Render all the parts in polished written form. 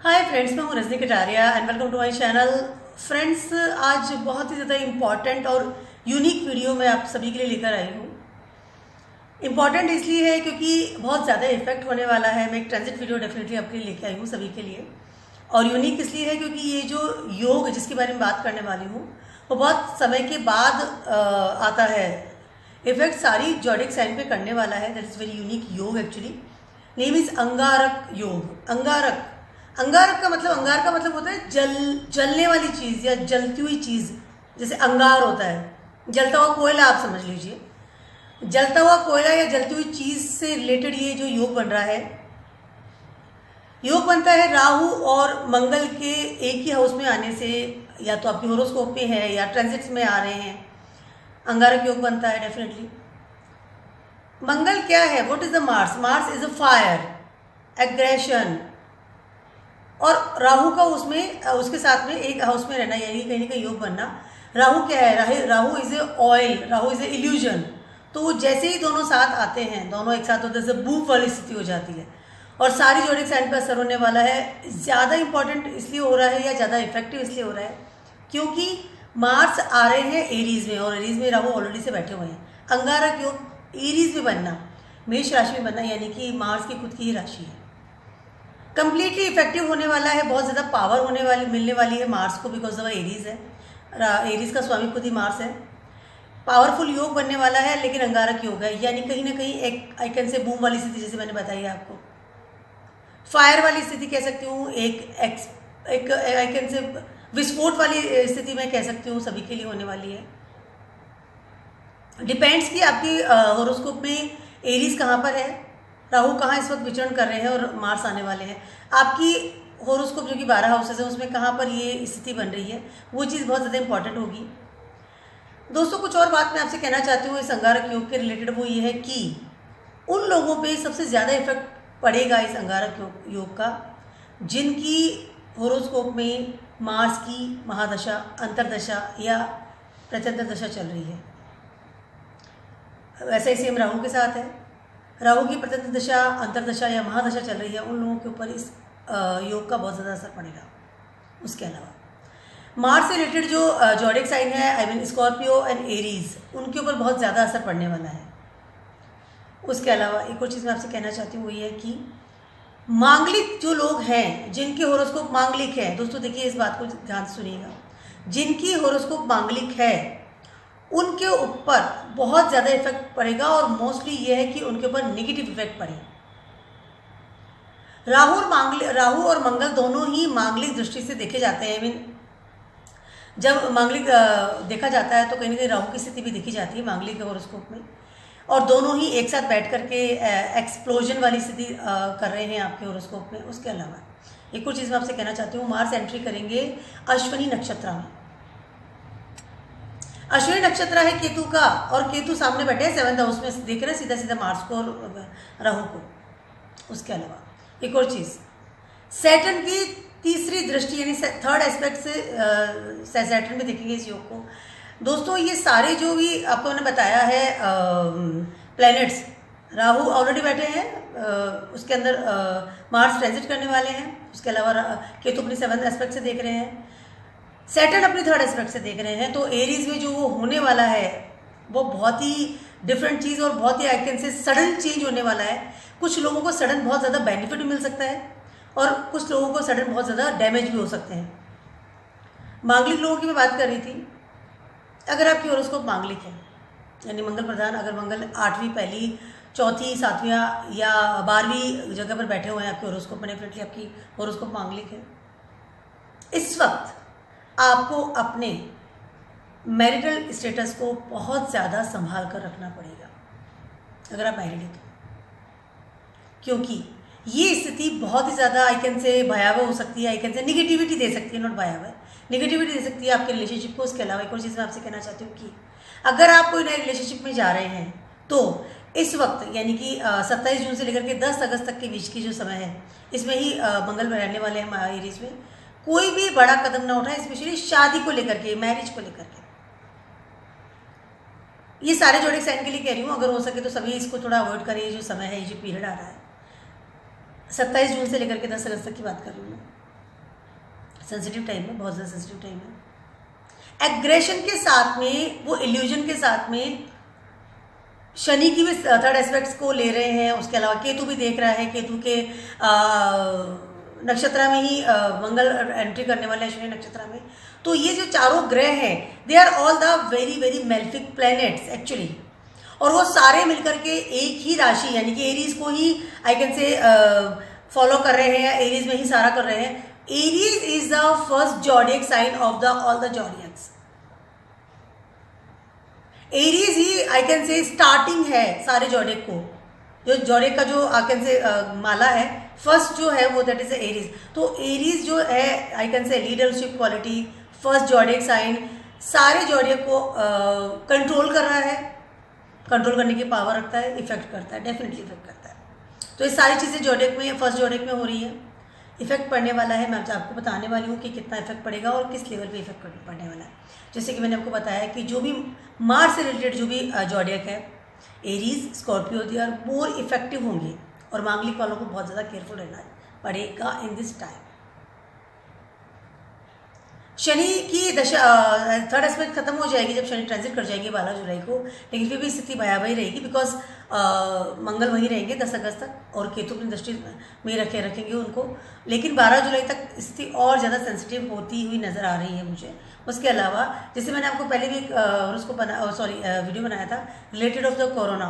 हाय friends, मैं हूँ Rajni Kataria and welcome to my channel. Friends, आज बहुत ही ज़्यादा इम्पॉर्टेंट और यूनिक वीडियो मैं आप सभी के लिए लेकर आई हूँ। इम्पॉर्टेंट इसलिए है क्योंकि बहुत ज़्यादा इफेक्ट होने वाला है। मैं एक ट्रांजिट वीडियो डेफिनेटली आपके लिए लेकर आई हूँ सभी के लिए। और यूनिक इसलिए है क्योंकि ये जो योग जिसके बारे में बात करने वाली हूँ वो बहुत समय के बाद आता है। इफेक्ट सारी जॉडिक साइन पे करने वाला है। दैट इज़ वेरी यूनिक योग एक्चुअली। नेम इज़ अंगारक योग। अंगारक अंगारक का मतलब होता है जलने वाली चीज़ या जलती हुई चीज़। जैसे अंगार होता है, जलता हुआ कोयला, आप समझ लीजिए। जलता हुआ कोयला या जलती हुई चीज़ से रिलेटेड ये जो योग बन रहा है, योग बनता है राहु और मंगल के एक ही हाउस में आने से। या तो आपकी होरोस्कोप में है या ट्रांजिट्स में आ रहे हैं, अंगारक योग बनता है डेफिनेटली। मंगल क्या है? What is the Mars? Mars is a fire, aggression. और राहु का उसके साथ में एक हाउस में रहना, यानी कहीं ना कहीं योग बनना। राहु क्या है? Rahu is a oil, Rahu is a illusion. तो जैसे ही दोनों साथ आते हैं, दोनों एक साथ होते हैं, जैसे बूम वाली स्थिति हो जाती है और सारी जोडिक साइन पर असर होने वाला है। ज़्यादा इंपॉर्टेंट इसलिए हो रहा है या ज़्यादा इफेक्टिव इसलिए हो रहा है क्योंकि मार्स आ रहे हैं एरीज में और एरीज में राहु ऑलरेडी से बैठे हुए हैं। अंगारक योग एरीज में बनना, मेष राशि में बनना, यानी कि मार्स की खुद की ही राशि है। कंप्लीटली इफेक्टिव होने वाला है। बहुत ज़्यादा पावर मिलने वाली है मार्स को, बिकॉज ऑफ एरीज है। एरीज का स्वामी खुद ही मार्स है। पावरफुल योग बनने वाला है, लेकिन अंगारक योग है, यानी कहीं ना कहीं एक आई कैन से बूम वाली स्थिति, जैसे मैंने बताई है आपको, फायर वाली स्थिति कह सकती हूँ, एक आई कैन से विस्फोट वाली स्थिति मैं कह सकती हूँ, सभी के लिए होने वाली है। डिपेंड्स कि आपकी होरोस्कोप में एरीज कहाँ पर है, राहु कहाँ इस वक्त विचरण कर रहे हैं और मार्स आने वाले हैं। आपकी होरोस्कोप जो कि 12 हाउसेस है उसमें कहाँ पर ये स्थिति बन रही है, वो चीज़ बहुत ज़्यादा इंपॉर्टेंट होगी। दोस्तों, कुछ और बात मैं आपसे कहना चाहती हूँ इस अंगारक योग के रिलेटेड, वो ये है कि उन लोगों पे सबसे ज़्यादा इफेक्ट पड़ेगा इस अंगारक योग का जिनकी होरोस्कोप में मार्स की महादशा, अंतरदशा या प्रत्यंतर दशा चल रही है। वैसा ही सेम राहु के साथ है। राहु की प्रत्यंतर दशा, अंतरदशा या महादशा चल रही है, उन लोगों के ऊपर इस योग का बहुत ज़्यादा असर पड़ेगा। उसके अलावा मार्स से रिलेटेड जो जॉडिक साइन है, I mean Scorpio and Aries, उनके ऊपर बहुत ज़्यादा असर पड़ने वाला है। उसके अलावा एक और चीज़ मैं आपसे कहना चाहती हूँ, वो ये है कि मांगलिक जो लोग हैं, जिनके होरोस्कोप मांगलिक है, दोस्तों देखिए इस बात को ध्यान से सुनिएगा, जिनकी होरोस्कोप मांगलिक है उनके ऊपर बहुत ज़्यादा इफेक्ट पड़ेगा और मोस्टली ये है कि उनके ऊपर नेगेटिव इफेक्ट पड़े। राहु और मंगल दोनों ही मांगलिक दृष्टि से देखे जाते हैं। आई मीन जब मांगलिक देखा जाता है तो कहीं ना कहीं राहु की स्थिति भी देखी जाती है मांगलिक होरोस्कोप में, और दोनों ही एक साथ बैठ करके एक्सप्लोजन वाली स्थिति कर रहे हैं आपके होरोस्कोप में। उसके अलावा एक और चीज़ मैं आपसे कहना चाहती हूँ, मार्स एंट्री करेंगे अश्विनी नक्षत्र में। अश्विनी नक्षत्र है केतु का, और केतु सामने बैठे हैं 7th हाउस में, देख रहे हैं सीधा सीधा मार्स को और राहु को। उसके अलावा एक और चीज़, सैटर्न की तीसरी दृष्टि यानी थर्ड एस्पेक्ट से सैटर्न में देखेंगे इस योग को। दोस्तों, ये सारे जो भी आपको मैंने बताया है प्लैनेट्स, राहु ऑलरेडी बैठे हैं, उसके अंदर मार्स ट्रांजिट करने वाले हैं। उसके अलावा केतु अपनी 7th एस्पेक्ट से देख रहे हैं, सैटर्न अपनी 3rd एस्पेक्ट से देख रहे हैं। तो एरीज में जो वो होने वाला है वो बहुत ही डिफरेंट चीज़ और बहुत ही I can say sudden change होने वाला है। कुछ लोगों को सडन बहुत ज़्यादा बेनिफिट मिल सकता है और कुछ लोगों को सडन बहुत ज़्यादा डैमेज भी हो सकते हैं। मांगलिक लोगों की मैं बात कर रही थी। अगर आपकी होरोस्कोप मांगलिक है, यानी मंगल प्रधान, अगर मंगल 8वीं, पहली, चौथी, 7वीं या 12वीं जगह पर बैठे हुए हैं आपके होरोस्कोप में, डेफिनेटली आपकी होरोस्कोप मांगलिक है। इस वक्त आपको अपने मैरिटल स्टेटस को बहुत ज़्यादा संभाल कर रखना पड़ेगा अगर आप मैरिड हैं तो, क्योंकि ये स्थिति बहुत ही ज़्यादा आई कैन से भयावह हो सकती है। आई कैन से निगेटिविटी दे सकती है, नॉट भयावह, निगेटिविटी दे सकती है आपके रिलेशनशिप को। उसके अलावा एक और चीज़ मैं आपसे कहना चाहती हूँ कि अगर आप कोई नए रिलेशनशिप में जा रहे हैं तो इस वक्त यानी कि 27 जून से लेकर के 10 अगस्त तक के बीच की जो समय है, इसमें ही मंगल रहने वाले हैं एरीज में। कोई भी बड़ा कदम ना उठाएं, स्पेशली शादी को लेकर के, मैरिज को लेकर के। ये सारे जोडिक साइन के लिए कह रही हूँ, अगर हो सके तो सभी इसको थोड़ा अवॉइड करें। जो समय है, ये जो पीरियड आ रहा है, 27 जून से लेकर के 10 अगस्त तक की बात कर रही हूँ मैं। सेंसिटिव टाइम है, बहुत ज़्यादा सेंसिटिव टाइम है। एग्रेशन के साथ में, वो इल्यूजन के साथ में शनि की भी थर्ड एस्पेक्ट्स को ले रहे हैं। उसके अलावा केतु भी देख रहा है, केतु के नक्षत्र में ही मंगल एंट्री करने वाले हैं, शनि नक्षत्र में। तो ये जो चारों ग्रह हैं, they are all the very very malefic planets actually, और वो सारे मिलकर के एक ही राशि यानी कि एरीज को ही आई कैन से फॉलो कर रहे हैं, एरीज में ही सारा कर रहे हैं। Aries is the first zodiac sign of the all the zodiacs. Aries ही आई कैन से स्टार्टिंग है सारे जॉडियक को, जो जॉडियक का जो आई कैन से माला है, फर्स्ट जो है वो दैट इज एरीज। तो एरीज जो है I can say leadership quality, first zodiac sign, सारे जॉडियक को कंट्रोल कर रहा है, कंट्रोल करने की पावर रखता है, इफेक्ट करता है, डेफिनेटली इफेक्ट करता है। तो ये सारी चीज़ें जॉडियक में, फर्स्ट जॉडियक में हो रही है। इफेक्ट पड़ने वाला है, मैं आपको बताने वाली हूँ कि कितना इफेक्ट पड़ेगा और किस लेवल पे इफेक्ट पड़ने वाला है। जैसे कि मैंने आपको बताया कि जो भी मार्स से रिलेटेड जो भी जॉडियक है, Aries, Scorpio, they are more effective होंगे, और मांगलिक वालों को बहुत ज़्यादा केयरफुल रहना पड़ेगा इन दिस टाइम। शनि की दशा थर्ड एस्पेक्ट खत्म हो जाएगी जब शनि ट्रांजिट कर जाएंगे 12 जुलाई को, लेकिन फिर भी स्थिति भयावही रहेगी, बिकॉज मंगल वहीं रहेंगे 10 अगस्त तक, और केतु अपनी दृष्टि में रखेंगे उनको। लेकिन 12 जुलाई तक स्थिति और ज़्यादा सेंसिटिव होती हुई नज़र आ रही है मुझे। उसके अलावा जैसे मैंने आपको पहले भी उसको वीडियो बनाया था रिलेटेड ऑफ द कोरोना,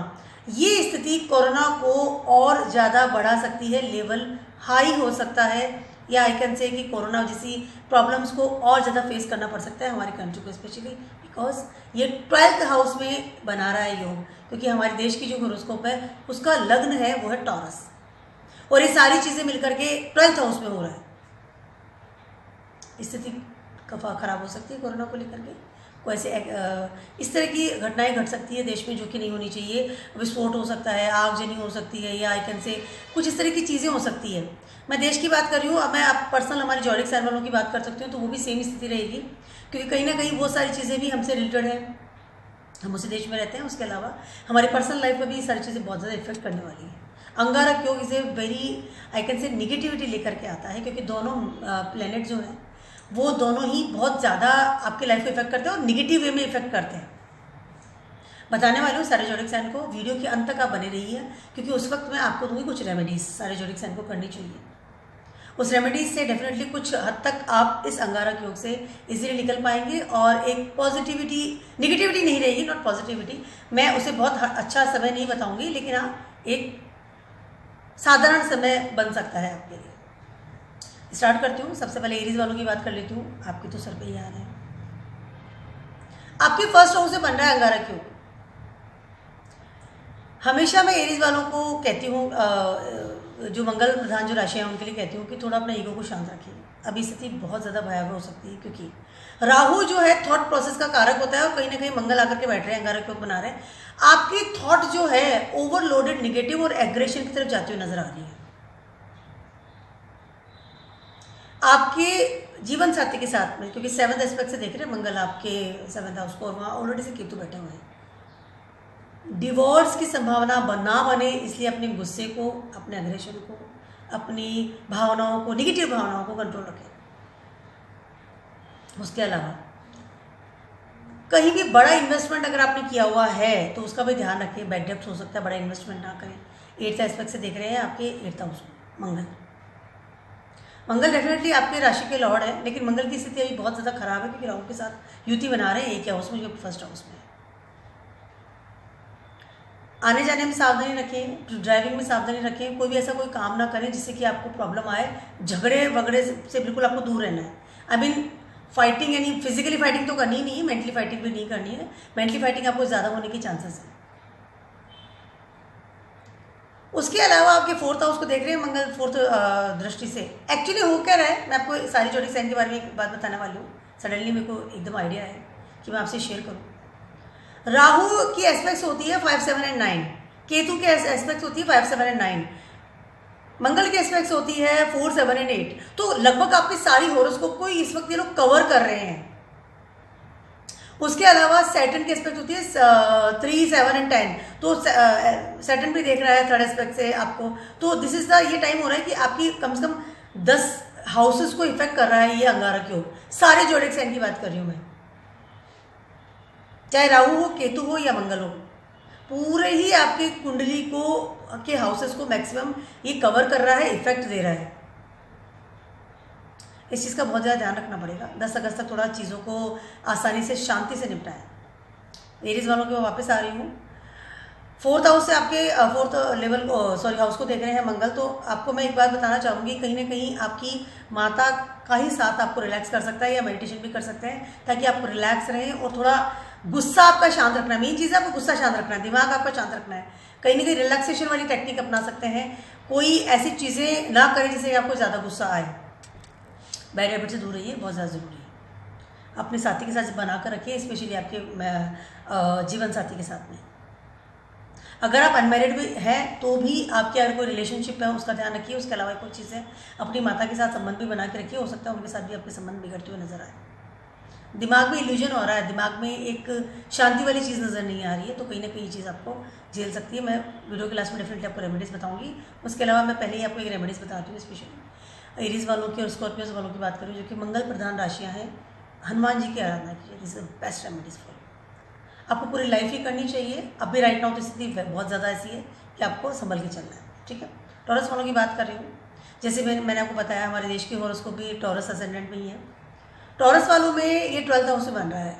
ये स्थिति कोरोना को और ज़्यादा बढ़ा सकती है, लेवल हाई हो सकता है, या आई कैन से कि कोरोना जैसी प्रॉब्लम्स को और ज़्यादा फेस करना पड़ सकता है हमारे कंट्री को, स्पेशली बिकॉज ये 12th हाउस में बना रहा है योग, क्योंकि हमारे देश की जो होरोस्कोप है उसका लग्न है वो है टॉरस, और ये सारी चीज़ें मिलकर के 12th हाउस में हो रहा है। स्थिति खराब हो सकती है कोरोना को लेकर के, कोई ऐसे इस तरह की घटनाएं घट सकती है देश में जो कि नहीं होनी चाहिए। विस्फोट हो सकता है, आगजनी हो सकती है, या आई कैन से कुछ इस तरह की चीज़ें हो सकती है। मैं देश की बात कर रही हूँ, अब मैं आप पर्सनल हमारे जॉडिक साइन वालों की बात कर सकती हूँ, तो वो भी सेम स्थिति रहेगी, क्योंकि कहीं ना कहीं वो सारी चीज़ें भी हमसे रिलेटेड हैं, हम उसी देश में रहते हैं। उसके अलावा हमारी पर्सनल लाइफ में भी ये सारी चीज़ें बहुत ज़्यादा इफेक्ट करने वाली हैं। अंगारक योग इसे वेरी आई कैन से निगेटिविटी लेकर के आता है, क्योंकि दोनों प्लैनेट जो हैं वो दोनों ही बहुत ज़्यादा आपकी लाइफ को इफेक्ट करते हैं और निगेटिव वे में इफेक्ट करते हैं। बताने वाली हूँ सारे जॉडिक साइन को, वीडियो के अंत तक आप बने रहिए, क्योंकि उस वक्त मैं आपको दूंगी कुछ रेमेडीज सारे जॉडिक साइन को करनी चाहिए। उस रेमेडीज से डेफिनेटली कुछ हद तक आप इस अंगारक योग से इजीली निकल पाएंगे, और एक पॉजिटिविटी, निगेटिविटी नहीं रहेगी, नॉट पॉजिटिविटी। मैं उसे बहुत अच्छा समय नहीं बताऊंगी, लेकिन हाँ एक साधारण समय बन सकता है आपके लिए। स्टार्ट करती हूँ। सबसे पहले एरीज वालों की बात कर लेती हूँ। आपके तो सर पे ही आ रहे हैं, आपके फर्स्ट हाउस से बन रहा है अंगारक योग। हमेशा मैं एरीज वालों को कहती हूँ, जो मंगल प्रधान जो राशि है उनके लिए कहती हूँ कि थोड़ा अपना ईगो को शांत रखिए। अभी स्थिति बहुत ज़्यादा भयावह हो सकती है, क्योंकि राहु जो है थॉट प्रोसेस का कारक होता है, और कहीं ना कहीं मंगल आकर के बैठ रहे हैं, अंगारक योग बना रहे हैं। आपकी थॉट जो है ओवरलोडेड निगेटिव और एग्रेशन की तरफ जाती हुई नजर आ रही है। आपके जीवन साथी के साथ में, क्योंकि 7th एस्पेक्ट से देख रहे हैं मंगल आपके 7th हाउस को, और वहाँ ऑलरेडी से केतु बैठे हुए हैं। डिवोर्स की संभावना ना बने, इसलिए अपने गुस्से को, अपने एग्रेशन को, अपनी भावनाओं को, निगेटिव भावनाओं को कंट्रोल रखें। उसके अलावा कहीं भी बड़ा इन्वेस्टमेंट अगर आपने किया हुआ है तो उसका भी ध्यान रखें, बैड डेप्ट हो सकता है, बड़ा इन्वेस्टमेंट ना करें। 8th एस्पेक्ट से देख रहे हैं आपके 8th हाउस को मंगल डेफिनेटली आपके राशि के लॉर्ड है, लेकिन मंगल की स्थिति अभी बहुत ज़्यादा खराब है, क्योंकि राहु के साथ युति बना रहे हैं एक हाउस में, जो फर्स्ट हाउस में है। आने जाने में सावधानी रखें, ड्राइविंग में सावधानी रखें, कोई भी ऐसा कोई काम ना करें जिससे कि आपको प्रॉब्लम आए। झगड़े वगड़े से बिल्कुल आपको दूर रहना है। आई मीन फाइटिंग, यानी फिजिकली फाइटिंग तो करनी ही नहीं है, मेंटली फाइटिंग भी नहीं करनी है। मेंटली फाइटिंग आपको ज़्यादा होने के चांसेस हैं। उसके अलावा आपके 4th हाउस को देख रहे हैं मंगल 4th दृष्टि से। एक्चुअली हो क्या रहा है, मैं आपको सारी जॉडिक साइन के बारे में एक बात बताने वाली हूँ। सडनली मेरे को एकदम आइडिया है कि मैं आपसे शेयर करूँ। राहु की एस्पेक्ट्स होती है 5, 7 एंड 9, केतु के एस्पेक्ट्स होती है 5, 7 एंड 9, मंगल के एस्पेक्ट्स होती है 4, 7 एंड 8। तो लगभग आपकी सारी हॉरोस्कोप को इस वक्त ये लोग कवर कर रहे हैं। उसके अलावा सैटर्न की एस्पेक्ट होती है 3, 7 एंड 10। तो सैटर्न भी देख रहा है 3rd एस्पेक्ट से आपको। तो दिस इज द ये टाइम हो रहा है कि आपकी कम से कम 10 हाउसेस को इफेक्ट कर रहा है ये अंगारक योग, सारे जोडिक साइन की बात कर रही हूँ मैं, चाहे राहु हो, केतु हो या मंगल हो, पूरे ही आपकी कुंडली को के हाउसेस को मैक्सिमम ये कवर कर रहा है, इफेक्ट दे रहा है। इस चीज़ का बहुत ज़्यादा ध्यान रखना पड़ेगा। 10 अगस्त तक थोड़ा चीज़ों को आसानी से शांति से निपटाएं। एरीज वालों के मैं वापस आ रही हूँ। 4th हाउस से आपके 4th लेवल को हाउस को देख रहे हैं मंगल। तो आपको मैं एक बात बताना चाहूँगी, कहीं ना कहीं आपकी माता का ही साथ आपको रिलैक्स कर सकता है या मेडिटेशन भी कर सकते हैं, ताकि आप रिलैक्स रहें और थोड़ा गुस्सा आपका शांत रखना है। मेन चीज़ है आपको गुस्सा शांत रखना है, दिमाग आपका शांत रखना है। कहीं ना कहीं रिलैक्सेशन वाली टेक्निक अपना सकते हैं। कोई ऐसी चीज़ें ना करें जिससे आपको ज़्यादा गुस्सा आए। बैड हैबिट से दूर रहिए, बहुत ज़्यादा ज़रूरी है। अपने साथी के साथ बना कर रखिए, स्पेशली आपके जीवन साथी के साथ में। अगर आप अनमैरिड भी हैं तो भी आपके अगर कोई रिलेशनशिप है उसका ध्यान रखिए। उसके अलावा कोई चीज़ें अपनी माता के साथ संबंध भी बना के रखिए, हो सकता है उनके साथ भी आपके संबंध बिगड़ते हुए नजर आए। दिमाग में इल्यूजन हो रहा है, दिमाग में एक शांति वाली चीज़ नज़र नहीं आ रही है, तो कहीं ना कहीं चीज़ आपको झेल सकती है। मैं वीडियो के लास्ट में डेफिनेटली आपको रेमेडीज़ बताऊंगी। उसके अलावा मैं पहले ही आपको एक रेमेडीज़ बताती हूँ, स्पेशली एरीज वालों की और स्कॉर्पियोज वालों की बात करूँ, जो कि मंगल प्रधान राशियाँ हैं। हनुमान जी की आराधना कीजिए, this is best remedies for. आपको पूरी लाइफ ही करनी चाहिए। अभी राइट नाउ तो स्थिति बहुत ज़्यादा ऐसी है कि आपको संभल के चलना है, ठीक है। टॉरस वालों की बात कर रही हूँ। जैसे मैंने आपको बताया, हमारे देश की हॉरोस्कोप भी टॉरस असेंडेंट में ही है। टॉरस वालों में ये 12th हाउस से बन रहा है।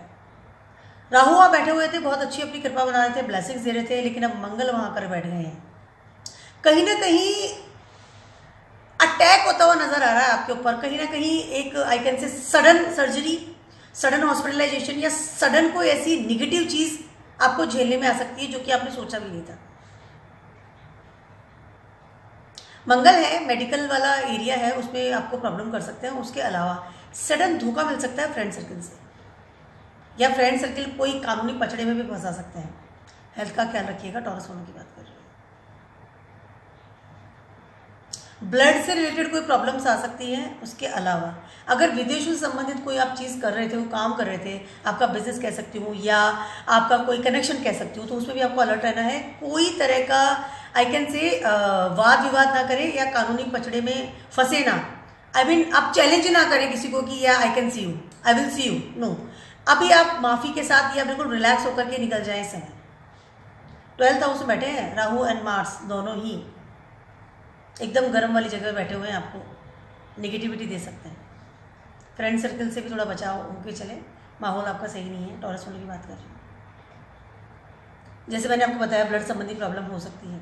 राहु वहाँ बैठे हुए थे, बहुत अच्छी अपनी कृपा बना रहे थे, ब्लेसिंग्स दे रहे थे, लेकिन अब मंगल वहाँ कर बैठ गए हैं। कहीं ना कहीं अटैक होता हुआ नजर आ रहा है आपके ऊपर। कहीं ना कहीं एक I can say sudden surgery, sudden hospitalisation या सडन कोई ऐसी निगेटिव चीज आपको झेलने में आ सकती है जो कि आपने सोचा भी नहीं था। मंगल है, मेडिकल वाला एरिया है, उसमें आपको प्रॉब्लम कर सकते हैं। उसके अलावा सडन धोखा मिल सकता है फ्रेंड सर्कल से, या फ्रेंड सर्कल कोई कानूनी पचड़े में भी फंसा सकते हैं। हेल्थ का ख्याल रखिएगा। टॉरस वालों की बात कर रही हूँ। ब्लड से रिलेटेड कोई प्रॉब्लम्स आ सकती हैं। उसके अलावा अगर विदेशों से संबंधित कोई आप चीज़ कर रहे थे, वो काम कर रहे थे, आपका बिजनेस कह सकती हूँ या आपका कोई कनेक्शन कह सकती हूँ, तो उसमें भी आपको अलर्ट रहना है। कोई तरह का आई कैन से वाद विवाद ना करें या कानूनी पचड़े में फंसे ना। आई मीन आप चैलेंज ना करें किसी को कि या I can see you, I will see you, no. अभी आप माफ़ी के साथ या बिल्कुल रिलैक्स होकर के निकल जाए इस समय। 12th हाउस में बैठे हैं राहु एंड मार्स, दोनों ही एकदम गर्म वाली जगह बैठे हुए हैं, आपको नेगेटिविटी दे सकते हैं। फ्रेंड सर्कल से भी थोड़ा बचाव होके चले, माहौल आपका सही नहीं है। टॉरस वालों की बात कर रही हूँ। जैसे मैंने आपको बताया, ब्लड संबंधी प्रॉब्लम हो सकती है।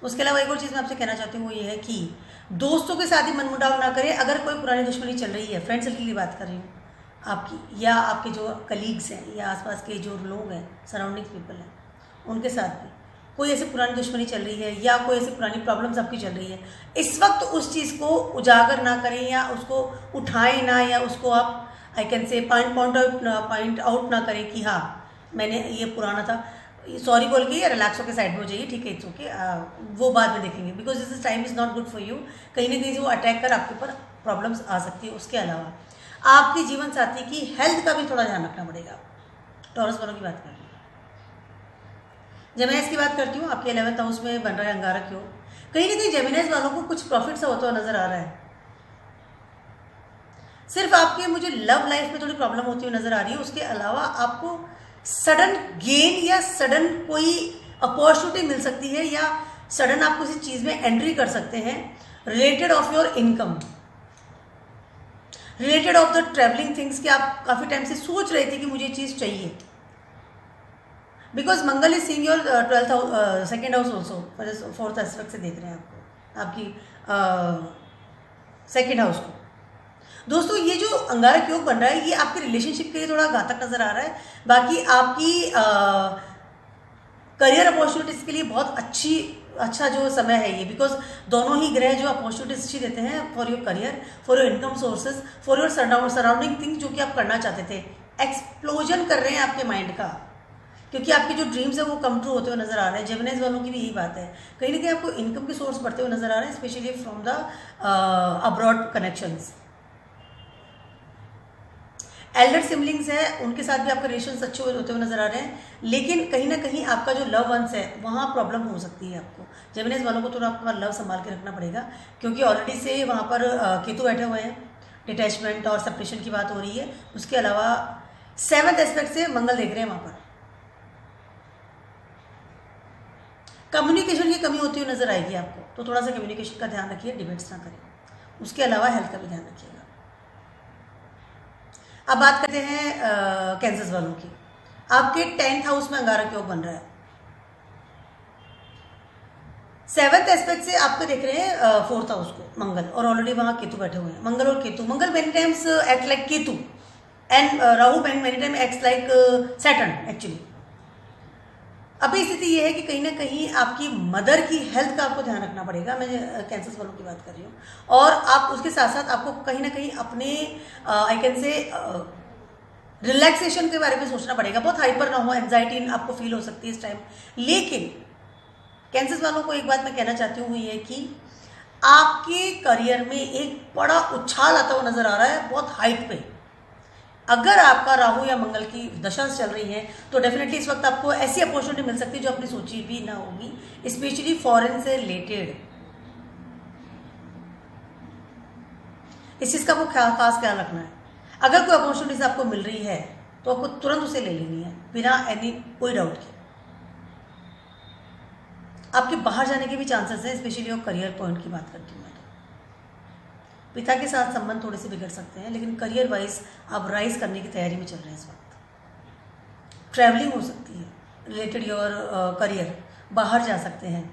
उसके अलावा एक और चीज़ मैं आपसे कहना चाहती हूँ, वो ये है कि दोस्तों के साथ ही मनमुटाव ना करें। अगर कोई पुरानी दुश्मनी चल रही है, फ्रेंड सर्कल की बात कर रही हूँ आपकी, या आपके जो कलीग्स हैं या आसपास के जो लोग हैं, सराउंडिंग पीपल हैं, उनके साथ भी कोई ऐसी पुरानी दुश्मनी चल रही है या कोई ऐसी पुरानी प्रॉब्लम्स आपकी चल रही है, इस वक्त उस चीज़ को उजागर ना करें या उसको उठाएं ना, या उसको आप आई कैन से पॉइंट आउट ना करें कि हाँ मैंने ये पुराना था, सॉरी बोल के या रिलैक्स होकर साइड में हो जाइए, ठीक है, इट्स ओके, वो बाद में देखेंगे, because this time is not good for you. कहीं ना कहीं से वो अटैक कर आपके ऊपर प्रॉब्लम्स आ सकती है। उसके अलावा आपके जीवन साथी की हेल्थ का भी थोड़ा ध्यान रखना पड़ेगा। टॉरस वालों की बात कर रही हूँ। जेमिनाइज की बात करती हूँ, आपके 11th हाउस में बन रहा है अंगारक योग। कहीं ना कहीं जेमिनाइज वालों को कुछ प्रॉफिट सा होता हुआ नजर आ रहा है। सिर्फ आपके मुझे लव लाइफ में थोड़ी प्रॉब्लम होती हुई नजर आ रही है। उसके अलावा आपको सडन गेन या सडन कोई अपॉर्चुनिटी मिल सकती है, या सडन आप किसी चीज में एंट्री कर सकते हैं related of your income, related of the travelling things, कि आप काफी टाइम से सोच रहे थे कि मुझे चीज चाहिए। Because Mangal is seeing your 12th house, 2nd house also, 4th aspect से देख रहे हैं आपको, आपकी 2nd हाउस को। दोस्तों ये जो अंगारक योग बन रहा है, ये आपके रिलेशनशिप के लिए थोड़ा घातक नजर आ रहा है। बाकी आपकी करियर अपॉर्चुनिटीज के लिए बहुत अच्छा जो समय है ये, बिकॉज दोनों ही ग्रह जो अपॉर्चुनिटीज अच्छी देते हैं for your career, for your income sources, for your surrounding things जो कि आप करना चाहते थे। एक्सप्लोजन कर रहे हैं आपके माइंड का, क्योंकि आपके जो ड्रीम्स है वो कम ट्रू होते हुए नजर आ रहे हैं। जेमिनाइज वालों की भी यही बात है। कहीं ना कहीं आपको इनकम के सोर्स बढ़ते हुए नजर आ रहे हैं, specially from the abroad connections. Elder siblings है, उनके साथ भी आपके रिलेशंस अच्छे होते हुए नजर आ रहे हैं, लेकिन कहीं ना कहीं आपका जो लव वंस है वहाँ प्रॉब्लम हो सकती है आपको। जेमिनीज वालों को थोड़ा अपना लव संभाल के रखना पड़ेगा, क्योंकि ऑलरेडी से वहाँ पर केतु बैठे हुए हैं, डिटैचमेंट और सेपरेशन की बात हो रही है। उसके अलावा 7th एस्पेक्ट से मंगल देख रहे हैं वहाँ पर, कम्युनिकेशन की कमी होती हुई नजर आएगी आपको, तो थोड़ा सा कम्युनिकेशन का ध्यान रखिए, डिबेट्स ना करें। उसके अलावा हेल्थ का भी ध्यान रखिएगा। अब बात करते हैं कैंसर वालों की। आपके 10th हाउस में अंगारक योग बन रहा है, 7th एस्पेक्ट से आपको देख रहे हैं 4th हाउस को मंगल, और ऑलरेडी वहां केतु बैठे हुए हैं। मंगल और Ketu, Mangal many times act like Ketu and Rahu many time acts like Saturn actually. अभी स्थिति ये है कि कहीं ना कहीं आपकी मदर की हेल्थ का आपको ध्यान रखना पड़ेगा, मैं कैंसर वालों की बात कर रही हूँ। और आप उसके साथ साथ आपको कहीं ना कहीं अपने आई कैन से रिलैक्सेशन के बारे में सोचना पड़ेगा। बहुत हाइपर ना हो, एंजाइटी आपको फील हो सकती है इस टाइम। लेकिन कैंसर वालों को एक बात मैं कहना चाहती हूँ, ये कि आपके करियर में एक बड़ा उछाल आता हुआ नजर आ रहा है, बहुत हाइट पे। अगर आपका राहु या मंगल की दशा चल रही है तो डेफिनेटली इस वक्त आपको ऐसी अपॉर्चुनिटी मिल सकती है जो आपने सोची भी ना होगी, स्पेशली फॉरेन से रिलेटेड। इस चीज का आपको खास ख्याल रखना है। अगर कोई अपॉर्चुनिटीज आपको मिल रही है तो आपको तुरंत उसे ले लेनी है, बिना एनी कोई डाउट के। आपके बाहर जाने के भी चांसेस हैं, स्पेशली और करियर पॉइंट की बात करती हूँ मैं। पिता के साथ संबंध थोड़े से बिगड़ सकते हैं, लेकिन करियर वाइज आप राइज करने की तैयारी में चल रहे हैं इस वक्त। ट्रैवलिंग हो सकती है रिलेटेड योर करियर, बाहर जा सकते हैं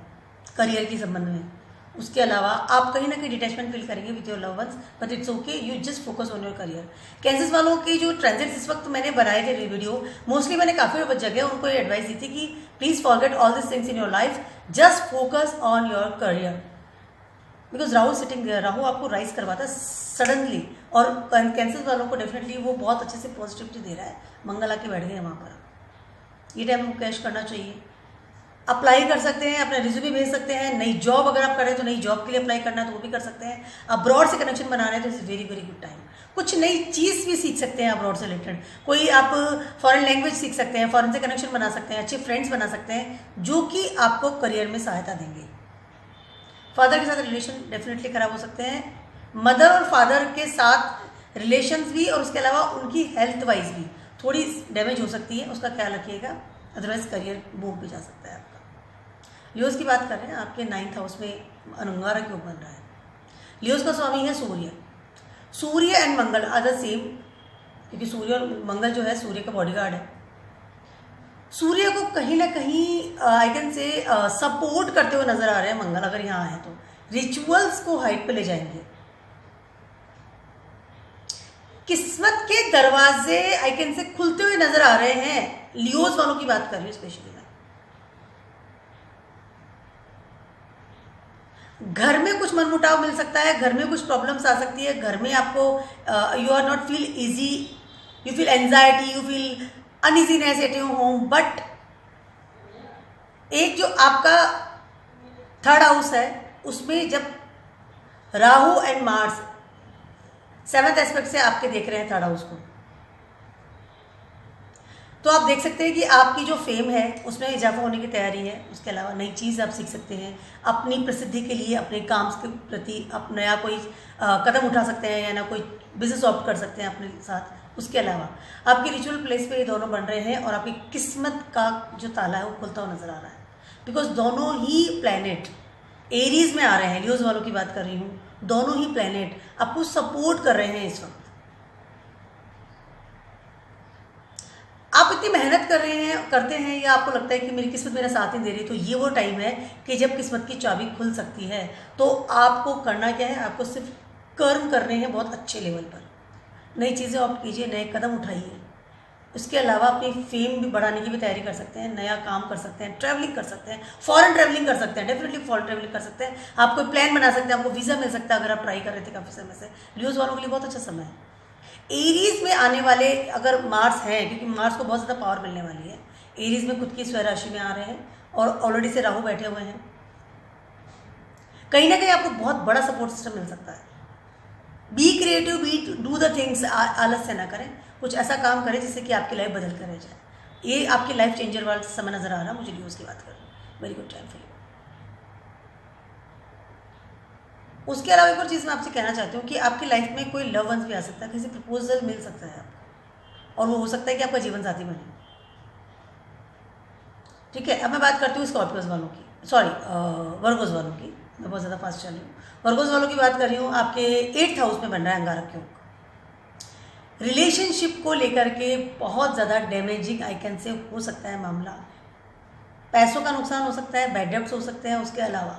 करियर के संबंध में। उसके अलावा आप कहीं ना कहीं डिटैचमेंट फील करेंगे with your love ones, but it's okay, you just focus on your career. Cancer वालों की जो ट्रांजिट्स इस वक्त मैंने बनाए थे वीडियो, मोस्टली मैंने काफ़ी जगह उनको ये एडवाइस दी थी कि please forget all this things in your life, just focus on your career. Because Rahu sitting there, Rahu आपको राइज करवाता है सडनली, और कैंसर वालों को डेफिनेटली वो बहुत अच्छे से पॉजिटिविटी दे रहा है। मंगल आके बैठ गए वहाँ पर, ये टाइम को कैश करना चाहिए। अप्लाई कर सकते हैं, अपना रिज्यूमे भेज सकते हैं। नई जॉब अगर आप करें तो नई जॉब के लिए अप्लाई करना है तो वो भी कर सकते हैं। अब्रॉड से कनेक्शन बना रहे हैं तो it's very very good time. कुछ नई चीज़ भी सीख सकते हैं अब्रॉड से रिलेटेड, कोई आप फॉरेन लैंग्वेज सीख सकते हैं, फॉरेन से कनेक्शन बना सकते हैं, अच्छे फ्रेंड्स बना सकते हैं जो कि आपको करियर में सहायता देंगे। फादर के साथ रिलेशन डेफिनेटली खराब हो सकते हैं, मदर और फादर के साथ रिलेशंस भी, और उसके अलावा उनकी हेल्थ वाइज भी थोड़ी डैमेज हो सकती है, उसका ख्याल रखिएगा, अदरवाइज करियर मूव भी जा सकता है आपका। लियोज की बात कर रहे हैं, आपके 9th हाउस में अंगारक योग बन रहा है। लियोज का स्वामी है Surya. Surya and Mangal are the same, क्योंकि सूर्य और मंगल जो है सूर्य का बॉडीगार्ड है। सूर्य को कहीं ना कहीं आई कैन से सपोर्ट करते हुए नजर आ रहे हैं मंगल, अगर यहाँ आए तो रिचुअल्स को हाइट पे ले जाएंगे। किस्मत के दरवाजे आई कैन से खुलते हुए नजर आ रहे हैं। लियोज वालों की बात कर रही हूँ स्पेशली मैं। घर में कुछ मनमुटाव मिल सकता है, घर में कुछ प्रॉब्लम्स आ सकती है, घर में आपको you are not feel easy, you feel anxiety, you feel uneasiness at your home. But एक जो आपका 3rd हाउस है उसमें जब Rahu and Mars 7th aspect से आपके देख रहे हैं 3rd हाउस को, तो आप देख सकते हैं कि आपकी जो फेम है उसमें इजाफा होने की तैयारी है। उसके अलावा नई चीज़ आप सीख सकते हैं अपनी प्रसिद्धि के लिए, अपने काम के प्रति आप नया कोई कदम उठा सकते हैं, या ना कोई बिजनेस ऑप्ट कर सकते हैं अपने साथ। उसके अलावा आपके रिचुअल प्लेस पे ये दोनों बन रहे हैं, और आपकी किस्मत का जो ताला है वो खुलता हुआ नजर आ रहा है, बिकॉज दोनों ही प्लैनेट एरीज में आ रहे हैं। लियोज वालों की बात कर रही हूँ, दोनों ही प्लैनेट आपको सपोर्ट कर रहे हैं इस वक्त। आप इतनी मेहनत करते हैं या आपको लगता है कि मेरी किस्मत मेरा साथ नहीं दे रही, तो ये वो टाइम है कि जब किस्मत की चाबी खुल सकती है। तो आपको करना क्या है, आपको सिर्फ कर्म करने हैं बहुत अच्छे लेवल पर। नई चीज़ें ऑप्ट कीजिए, नए कदम उठाइए। उसके अलावा अपनी फेम भी बढ़ाने की भी तैयारी कर सकते हैं, नया काम कर सकते हैं, ट्रैवलिंग कर सकते हैं, फॉरेन ट्रैवलिंग कर सकते हैं, डेफिनेटली फॉरेन ट्रैवलिंग कर सकते हैं। आप कोई प्लान बना सकते हैं, आपको वीज़ा मिल सकता है अगर आप ट्राई कर रहे थे काफ़ी समय से। लियोज वालों के लिए बहुत अच्छा समय है। एरीज में आने वाले अगर मार्स हैं, क्योंकि मार्स को बहुत ज़्यादा पावर मिलने वाली है, एरीज में खुद की स्वयं राशि में आ रहे हैं और ऑलरेडी से राहु बैठे हुए हैं, कहीं ना कहीं आपको बहुत बड़ा सपोर्ट सिस्टम मिल सकता है। Be creative, be do the things, आलस से ना करें, कुछ ऐसा काम करें जिससे कि आपकी लाइफ बदल कर रह जाए। ये आपकी लाइफ चेंजर वाला समय नज़र आ रहा है मुझे, न्यूज़ की बात कर रही हूँ। Very good time for you. उसके अलावा एक और चीज़ मैं आपसे कहना चाहती हूँ कि आपकी लाइफ में कोई लव वंस भी आ सकता है, किसी प्रपोजल मिल सकता है आपको, और वो हो सकता है कि आपका जीवन साथी बने। ठीक है, अब मैं बात करती हूँ स्कॉर्पियोज वालों की, सॉरी वर्गोज वालों की। मैं बहुत ज़्यादा फास्ट चल रही हूँ। वर्गोज वालों की बात कर रही हूँ। आपके 8th हाउस में बन रहा है अंगारक योग। रिलेशनशिप को लेकर के बहुत ज़्यादा डैमेजिंग आइकन से हो सकता है मामला। पैसों का नुकसान हो सकता है, बैड डेब्ट्स हो सकते हैं। उसके अलावा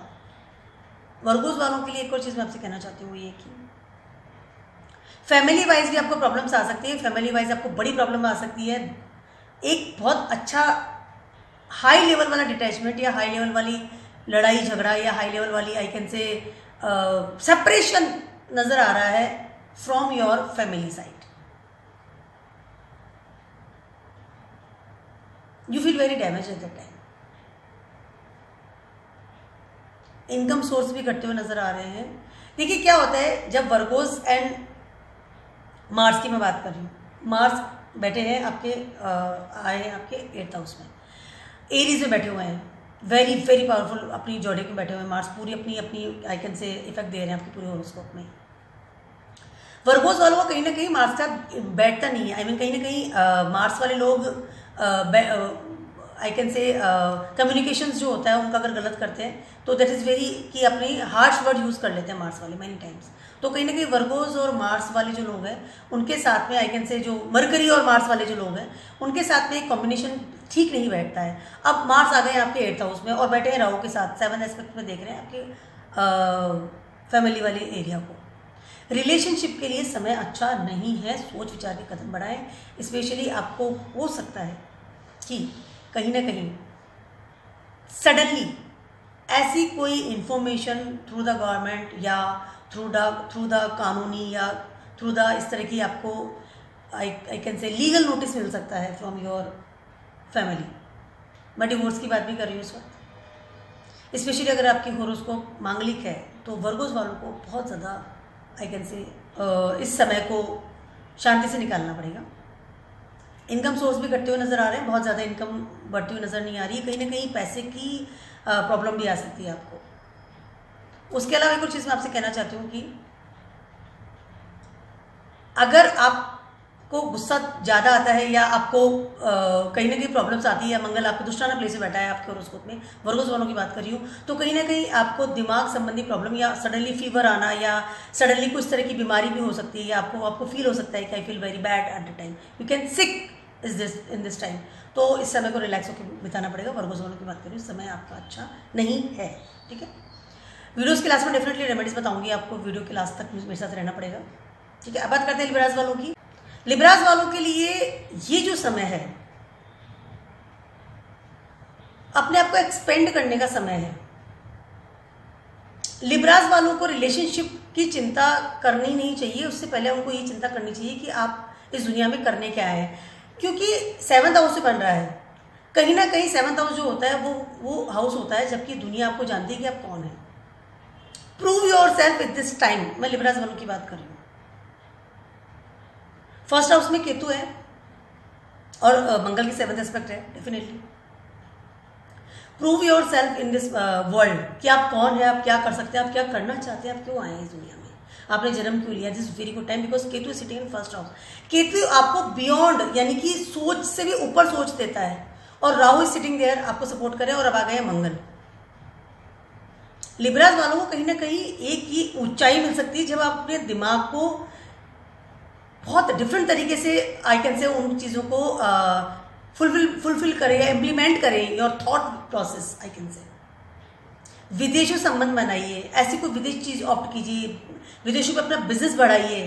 वर्गोज वालों के लिए एक और चीज़ मैं आपसे कहना चाहती हूँ, ये कि फैमिली वाइज भी आपको प्रॉब्लम्स आ सकती है। फैमिली वाइज आपको बड़ी प्रॉब्लम आ सकती है। एक बहुत अच्छा हाई लेवल वाला डिटैचमेंट या हाई लेवल वाली लड़ाई झगड़ा या हाई लेवल वाली आइकन से सेपरेशन नज़र आ रहा है from your family side. You feel very damage at that time. Income source भी घटते हुए नजर आ रहे हैं। देखिए क्या होता है जब वर्गोज एंड मार्स की मैं बात कर रही हूँ, मार्स बैठे हैं आपके आए हैं आपके 8th हाउस में, एरीज में बैठे हुए हैं, वेरी वेरी पावरफुल अपनी जोड़े में बैठे हुए हैं। मार्स पूरी अपनी अपनी आइकन से इफेक्ट दे रहे हैं आपके पूरे हॉरोस्कोप में। वर्गोज वालों को कहीं ना कहीं मार्स का बैठता नहीं है। आई मीन कहीं ना कहीं मार्स वाले लोग आइकन से कम्युनिकेशंस जो होता है उनका अगर गलत करते हैं तो दैट इज़ वेरी कि अपनी हार्श वर्ड यूज़ कर लेते हैं मार्स वाले मैनी टाइम्स। तो कहीं ना कहीं वर्गोज और मार्स वाले जो लोग हैं उनके साथ में आइकन से जो मरकरी और मार्स वाले जो लोग हैं उनके साथ में एक कॉम्बिनेशन ठीक नहीं बैठता है। अब मार्स आ गए आपके 8th हाउस में और बैठे हैं राहु के साथ 7th एस्पेक्ट में, देख रहे हैं आपके फैमिली वाले एरिया को। रिलेशनशिप के लिए समय अच्छा नहीं है, सोच विचार के कदम बढ़ाएं। स्पेशली आपको हो सकता है कि कहीं ना कहीं सडनली ऐसी कोई इंफॉर्मेशन थ्रू द गवर्नमेंट या थ्रू द कानूनी या थ्रू द इस तरह की आपको I can say legal notice मिल सकता है फ्रॉम योर फैमिली। मैं डिवोर्स की बात भी कर रही हूँ इस वक्त। स्पेशली अगर आपकी हॉरोस्कोप मांगलिक है तो वर्गोज वालों को बहुत ज़्यादा आई कैन से इस समय को शांति से निकालना पड़ेगा। इनकम सोर्स भी घटते हुए नज़र आ रहे हैं, बहुत ज़्यादा इनकम बढ़ती हुई नज़र नहीं आ रही है। कहीं ना कहीं पैसे की प्रॉब्लम भी आ सकती है आपको। उसके अलावा एक और चीज़ मैं आपसे कहना चाहती हूँ कि अगर आपको गुस्सा ज़्यादा आता है या आपको कहीं ना कहीं प्रॉब्लम्स आती है या मंगल आपको दुष्टाना प्लेस से बैठा है आपके हॉरोस्कोप में, वर्गोज वालों की बात कर रही हूँ, तो कहीं ना कहीं आपको दिमाग संबंधी प्रॉब्लम या सडनली फीवर आना या सडनली कुछ तरह की बीमारी भी हो सकती है या आपको फील हो सकता है कि I feel very bad at the time, you can sick in this time. तो इस समय को रिलैक्स होकर बिताना पड़ेगा। वर्गोज वालों की बात करें इस समय आपका अच्छा नहीं है। ठीक है, वीडियोस के लास्ट में डेफिनेटली रेमेडीज बताऊंगी आपको, वीडियो के लास्ट तक मेरे साथ रहना पड़ेगा। ठीक है, अब बात करते हैं लिब्राज वालों की। लिब्राज वालों के लिए ये जो समय है अपने आप को एक्सपेंड करने का समय है। लिब्राज वालों को रिलेशनशिप की चिंता करनी नहीं चाहिए, उससे पहले उनको ये चिंता करनी चाहिए कि आप इस दुनिया में करने क्या है, क्योंकि 7th हाउस से बन रहा है। कहीं ना कहीं 7th हाउस जो होता है वो हाउस होता है जबकि दुनिया आपको जानती है कि आप कौन है। Prove your self at this time. मैं लिब्राज वालों की बात कर रही हूँ। 1st हाउस में केतु है और मंगल की 7th एस्पेक्ट है। Definitely prove your self in this world कि आप कौन है, आप क्या कर सकते हैं, आप क्या करना चाहते हैं, आप क्यों आए हैं इस दुनिया में, आपने जन्म क्यों लिया। This very good time because Ketu is sitting in 1st house. Ketu आपको बियॉन्ड यानी कि सोच से भी ऊपर सोच देता है और राहु इज सिटिंग देयर आपको सपोर्ट करे। और अब आ गए मंगल। लिब्राज वालों को कहीं ना कहीं एक ही ऊंचाई मिल सकती है जब आप अपने दिमाग को बहुत डिफरेंट तरीके से आइकन से उन चीज़ों को फुलफिल करें या इम्प्लीमेंट करें योर थॉट प्रोसेस आइकन से। विदेशों संबंध बनाइए, ऐसी कोई विदेश चीज़ ऑप्ट कीजिए, विदेशों में अपना बिजनेस बढ़ाइए।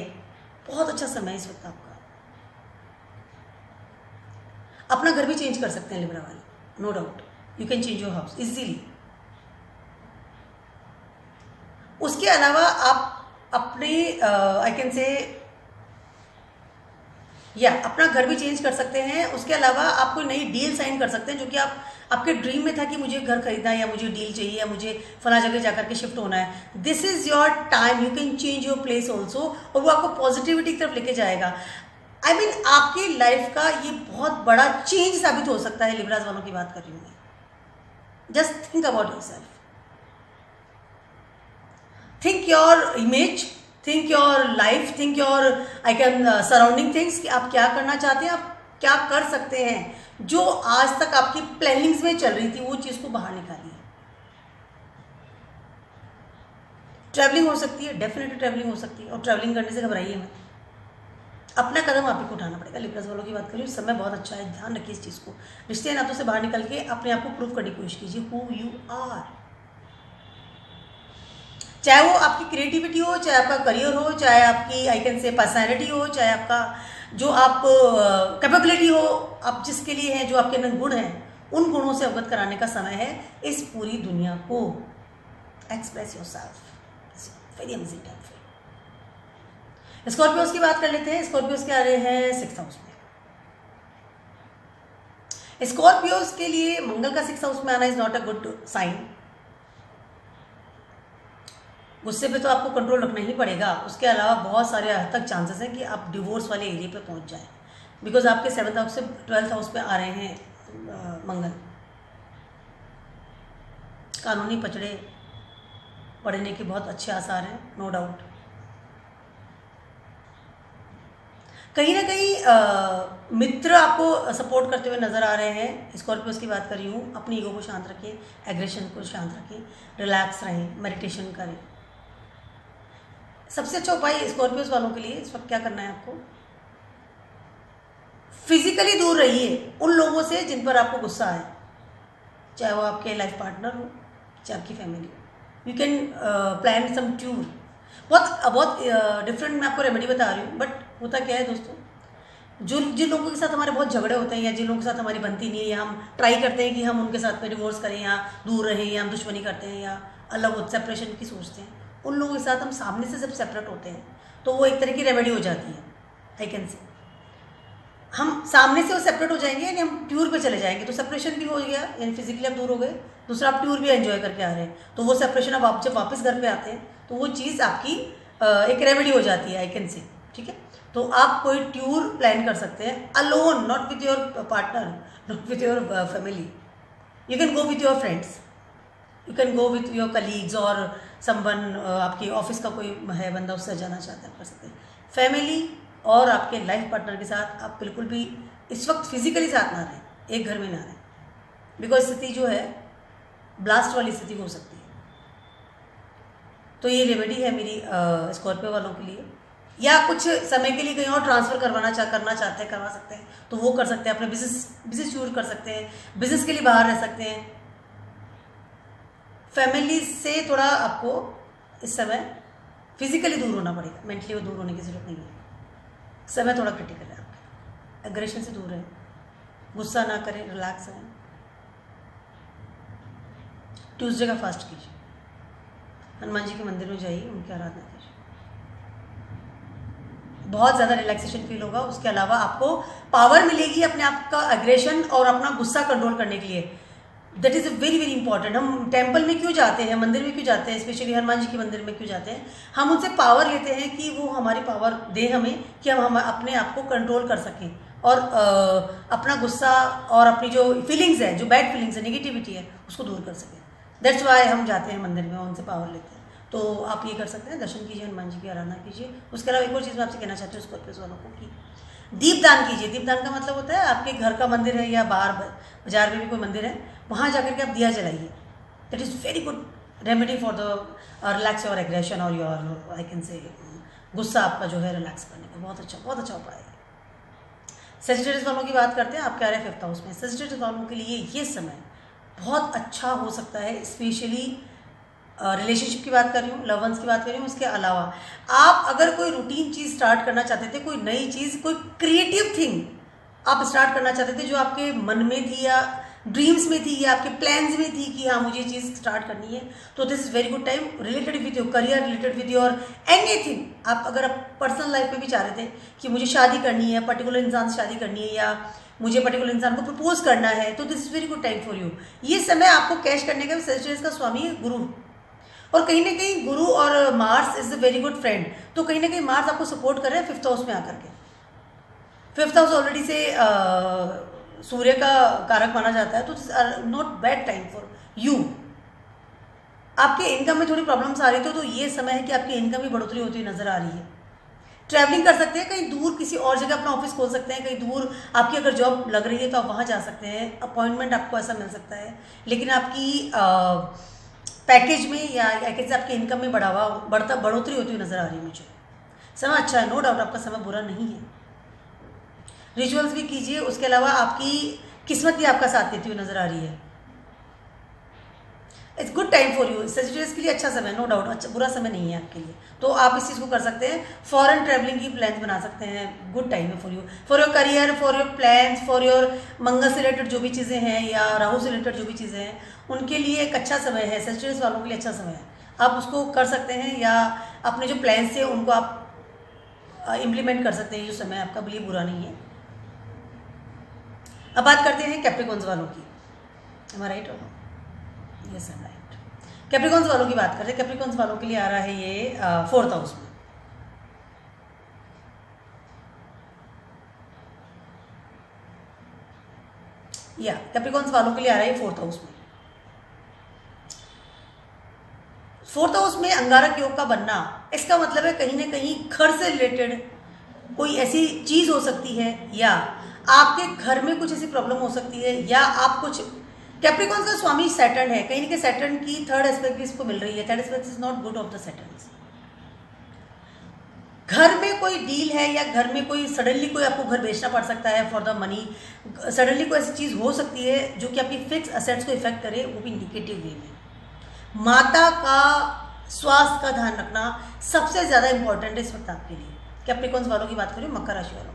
बहुत अच्छा समय है इस वक्त आपका। अपना घर भी चेंज कर सकते हैं लिब्रा वाले, no doubt you can change your house easily. उसके अलावा आप अपने आई कैन से या अपना घर भी चेंज कर सकते हैं। उसके अलावा आप कोई नई डील साइन कर सकते हैं जो कि आपके ड्रीम में था कि मुझे घर खरीदना है या मुझे डील चाहिए या मुझे फला जगह जाकर के शिफ्ट होना है। This is your time, you can change your place also. और वो आपको पॉजिटिविटी की तरफ लेके जाएगा। आई मीन आपकी लाइफ का ये बहुत बड़ा चेंज साबित हो सकता है। लिब्रास वालों की बात कर रही हूँ मैं। Just think about yourself, think your image, think your life, think your I can surrounding things, कि आप क्या करना चाहते हैं, आप क्या कर सकते हैं। जो आज तक आपकी प्लानिंग्स में चल रही थी वो चीज़ को बाहर निकालिए। ट्रैवलिंग हो सकती है, डेफिनेटली ट्रैवलिंग हो सकती है, और ट्रैवलिंग करने से घबराइए मत, अपना कदम आप ही को उठाना पड़ेगा। लिब्रास वालों की बात करिए, समय बहुत अच्छा है, ध्यान रखिए इस चीज़ को। रिश्ते नातों से बाहर निकल के अपने आप को प्रूव करने की कोशिश कीजिए हु यू आर। चाहे वो आपकी क्रिएटिविटी हो, चाहे आपका करियर हो, चाहे आपकी आई कैन से पर्सनैलिटी हो, चाहे आपका जो आप कैपेबिलिटी हो, आप जिसके लिए हैं, जो आपके अंदर गुण हैं, उन गुणों से अवगत कराने का समय है इस पूरी दुनिया को। Express yourself, very amazing time frame. Scorpios की बात कर लेते हैं। स्कॉर्पियोस के आ रहे हैं 6th हाउस में। स्कॉर्पियोस के लिए मंगल का 6th हाउस में आना is not a good sign. गुस्से पे तो आपको कंट्रोल रखना ही पड़ेगा। उसके अलावा बहुत सारे हद तक चांसेस हैं कि आप डिवोर्स वाले एरिया पे पहुंच जाएं, बिकॉज आपके 7th हाउस से 12th हाउस पे आ रहे हैं मंगल। कानूनी पचड़े पड़ने के बहुत अच्छे आसार हैं, नो डाउट। कहीं ना कहीं मित्र आपको सपोर्ट करते हुए नजर आ रहे हैं। स्कॉर्पियोस की बात कर रही हूँ। अपनी ईगो को शांत रखें, एग्रेशन को शांत रखें, रिलैक्स रहें, मेडिटेशन करें। सबसे अच्छा उपाय स्कॉर्पियोस वालों के लिए इस वक्त क्या करना है, आपको फिजिकली दूर रहिए उन लोगों से जिन पर आपको गुस्सा आए, चाहे वो आपके लाइफ पार्टनर हो, चाहे आपकी फैमिली हो। You can plan some tour. बहुत डिफरेंट मैं आपको रेमेडी बता रही हूँ, बट होता क्या है दोस्तों, जिन लोगों के साथ हमारे बहुत झगड़े होते हैं, या जिन लोगों के साथ हमारी बनती नहीं है, या हम ट्राई करते हैं कि हम उनके साथ में डिवोर्स करें, या दूर रहें, या हम दुश्मनी करते हैं, या अलग हो सेपरेशन की सोचते हैं, उन लोगों के साथ हम सामने से जब सेपरेट होते हैं तो वो एक तरह की रेमेडी हो जाती है। आई कैन से हम सामने से वो सेपरेट हो जाएंगे, यानी हम टूर पे चले जाएंगे, तो सेपरेशन भी हो गया, यानी फिजिकली आप दूर हो गए, दूसरा आप टूर भी एंजॉय करके आ रहे हैं, तो वो सेपरेशन अब आप जब वापस घर पे आते हैं तो वो चीज़ आपकी एक रेमेडी हो जाती है। आई कैन से ठीक है। तो आप कोई टूर प्लान कर सकते हैं alone, not with your partner, not with your family. You can go with your friends, you can go with your colleagues, और समवन आपके ऑफिस का कोई है बंदा, उससे जाना चाहते हैं, आप कर सकते हैं। फैमिली और आपके लाइफ पार्टनर के साथ आप बिल्कुल भी इस वक्त फिजिकली साथ ना रहें, एक घर में ना रहें, बिकॉज स्थिति जो है ब्लास्ट वाली स्थिति हो सकती है। तो ये रेमेडी है मेरी स्कॉर्पियो वालों के लिए। या कुछ समय के लिए कहीं और ट्रांसफ़र करना चाहते हैं, करवा सकते हैं, तो वो कर सकते हैं। अपने बिजनेस टूर कर सकते हैं, बिजनेस के लिए बाहर रह सकते हैं। फैमिली से थोड़ा आपको इस समय फिजिकली दूर होना पड़ेगा, मेंटली वो दूर होने की जरूरत नहीं है। समय थोड़ा क्रिटिकल है आपका, एग्रेशन से दूर रहें, गुस्सा ना करें, रिलैक्स रहें। ट्यूसडे का फास्ट कीजिए, हनुमान जी के मंदिर में जाइए, उनकी आराधना कीजिए, बहुत ज़्यादा रिलैक्सेशन फील होगा। उसके अलावा आपको पावर मिलेगी अपने आप का एग्रेशन और अपना गुस्सा कंट्रोल करने के लिए। That is very very important. हम टेम्पल में क्यों जाते हैं, मंदिर में क्यों जाते हैं, स्पेशली हनुमान जी के मंदिर में क्यों जाते हैं? हम उनसे पावर लेते हैं कि वो हमारी पावर दे हमें, कि हम अपने आप को कंट्रोल कर सकें और अपना गुस्सा और अपनी जो फीलिंग्स है, जो बैड फीलिंग्स है, नेगेटिविटी है, उसको दूर कर सकें। दैट्स वाई हम जाते हैं मंदिर में, उनसे पावर लेते हैं। तो आप ये कर सकते हैं, दर्शन कीजिए, हनुमान जी की आराधना कीजिए। उसके अलावा एक और चीज़ मैं आपसे कहना चाहती हूँ स्कॉर्पियो वालों को, कि दीपदान कीजिए। दीपदान का मतलब होता है आपके घर का मंदिर है या बाहर बाजार में भी कोई मंदिर है, वहाँ जाकर के आप दिया जलाइए। That is very good remedy for the relax your aggression और योर आई कैन से गुस्सा आपका जो है रिलैक्स करने का बहुत अच्छा उपाय है। सेजिटेरियस वालों की बात करते हैं। आप क्या रहे 5th हाउस में। सेजिटेरियस वालों के लिए ये समय बहुत अच्छा हो सकता है, स्पेशली रिलेशनशिप की बात कर रही हूँ, लव वंस की बात कर रही हूँ। उसके अलावा आप अगर कोई रूटीन चीज़ स्टार्ट करना चाहते थे, कोई नई चीज़, कोई क्रिएटिव थिंग आप स्टार्ट करना चाहते थे जो आपके मन में थी या ड्रीम्स में थी या आपके प्लान्स में थी कि हाँ मुझे ये चीज़ स्टार्ट करनी है, तो this is very good time related with your career, related with your anything. आप अगर आप पर्सनल लाइफ में भी चाह रहे थे कि मुझे शादी करनी है, पर्टिकुलर इंसान से शादी करनी है, या मुझे पर्टिकुलर इंसान को प्रपोज करना है, तो this is very good time for you. ये समय आपको कैश करने का। सेजिटेरियस का स्वामी है गुरु, और कहीं ना कहीं गुरु और Mars is a very good friend. तो कहीं ना कहीं मार्स आपको सपोर्ट कर रहे हैं 5th हाउस में आकर के। 5th हाउस ऑलरेडी से सूर्य का कारक माना जाता है, तो not bad time for you. आपके इनकम में थोड़ी प्रॉब्लम्स आ रही थी, तो ये समय है कि आपकी इनकम में बढ़ोतरी होती हुई नजर आ रही है। ट्रैवलिंग कर सकते हैं, कहीं दूर किसी और जगह अपना ऑफिस खोल सकते हैं, कहीं दूर आपकी अगर जॉब लग रही है तो आप वहाँ जा सकते हैं, अपॉइंटमेंट आपको ऐसा मिल सकता है। लेकिन आपकी पैकेज में या कैसे आपकी इनकम में बढ़ोतरी होती हुई नजर आ रही है मुझे। समय अच्छा है, नो डाउट आपका समय बुरा नहीं है। रिचुअल्स भी कीजिए, उसके अलावा आपकी किस्मत भी आपका साथ देती हुई नजर आ रही है। It's good time for you, Sagittarius के लिए अच्छा समय, नो डाउट, अच्छा बुरा समय नहीं है आपके लिए, तो आप इस चीज़ को कर सकते हैं। फॉरेन ट्रैवलिंग की प्लान्स बना सकते हैं, गुड टाइम है for you, for your career, for your plans, for your Mangal से रिलेटेड जो भी चीज़ें हैं या राहु से रिलेटेड जो भी चीज़ें हैं, उनके लिए एक अच्छा समय है। सजिटेरियस वालों के लिए अच्छा समय है, आप उसको कर सकते हैं या अपने जो प्लान्स हैं उनको आप इम्प्लीमेंट कर सकते हैं। जो समय आपका लिए बुरा नहीं है। अब बात करते हैं कैप्रिकॉन्स वालों की। Am I right or no? Yes I am right. Capricorns वालों की बात करते हैं। कैप्रिकॉन्स वालों के लिए आ रहा है ये 4th हाउस में। या कैप्रिकॉन्स वालों के लिए आ रहा है 4th हाउस में। 4th हाउस में अंगारक योग का बनना, इसका मतलब है कहीं ना कहीं घर से रिलेटेड कोई ऐसी चीज हो सकती है, या आपके घर में कुछ ऐसी प्रॉब्लम हो सकती है, या आप कुछ, कैप्रिकॉन का स्वामी सैटर्न है, कहीं ना कहीं सैटर्न की 3rd एस्पेक्ट भी इसको मिल रही है। 3rd aspect is not good of the Saturn. घर में कोई डील है या घर में कोई सडनली कोई आपको घर बेचना पड़ सकता है फॉर द मनी, सडनली कोई ऐसी चीज हो सकती है जो कि आपकी फिक्स असेट्स को इफेक्ट करे, वो भी इंडिकेटिव वे में। माता का स्वास्थ्य का ध्यान रखना सबसे ज्यादा इंपॉर्टेंट है इस वक्त आपके लिए। कैप्रिकॉन्स वालों की बात करें, मकर राशि वालों की,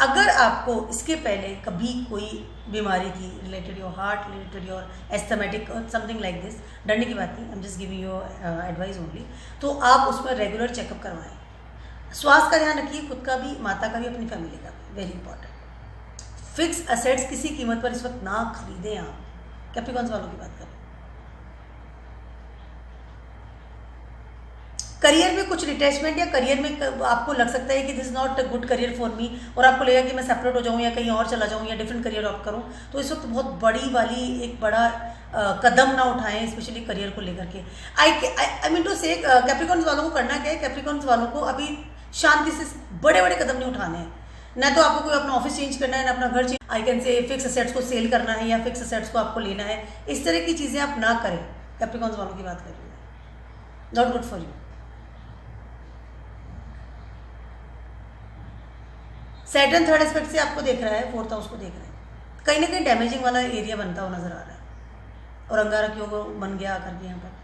अगर आपको इसके पहले कभी कोई बीमारी थी related your heart, related your asthmatic something like this, डरने की बात नहीं, I am just giving your advice only, तो आप उसमें रेगुलर चेकअप करवाएं। स्वास्थ्य का ध्यान रखिए, खुद का भी, माता का भी, अपनी फैमिली का भी, वेरी इंपॉर्टेंट। फिक्स असेट्स किसी कीमत पर इस वक्त ना खरीदें आप। कैप्रिकॉन्स वालों की बात करें, करियर में कुछ डिटैचमेंट या करियर में आपको लग सकता है कि this is not a good career for me, और आपको लगेगा कि मैं सेपरेट हो जाऊं या कहीं और चला जाऊं या डिफरेंट करियर ऑप्ट करूं, तो इस वक्त बहुत बड़ी वाली एक बड़ा कदम ना उठाएं, स्पेशली करियर को लेकर के। आई मीन टू से कैप्रिकॉन्स वालों को करना क्या है, कैप्रिकॉन्स वालों को अभी शांति से बड़े बड़े कदम नहीं उठाने हैं। ना तो आपको कोई अपना ऑफिस चेंज करना है, ना अपना घर चेंज, आई कैन से फिक्स असेट्स को सेल करना है या फिक्स असेट्स को आपको लेना है, इस तरह की चीज़ें आप ना करें। कैप्रिकॉन्स वालों की बात कर रही हूँ, not good for you. Saturn 3rd aspect से आपको देख रहा है, 4th हाउस को देख रहा है, कहीं ना कहीं डैमेजिंग वाला एरिया बनता हुआ नजर आ रहा है, और अंगारक योग बन गया आकर के यहाँ पर।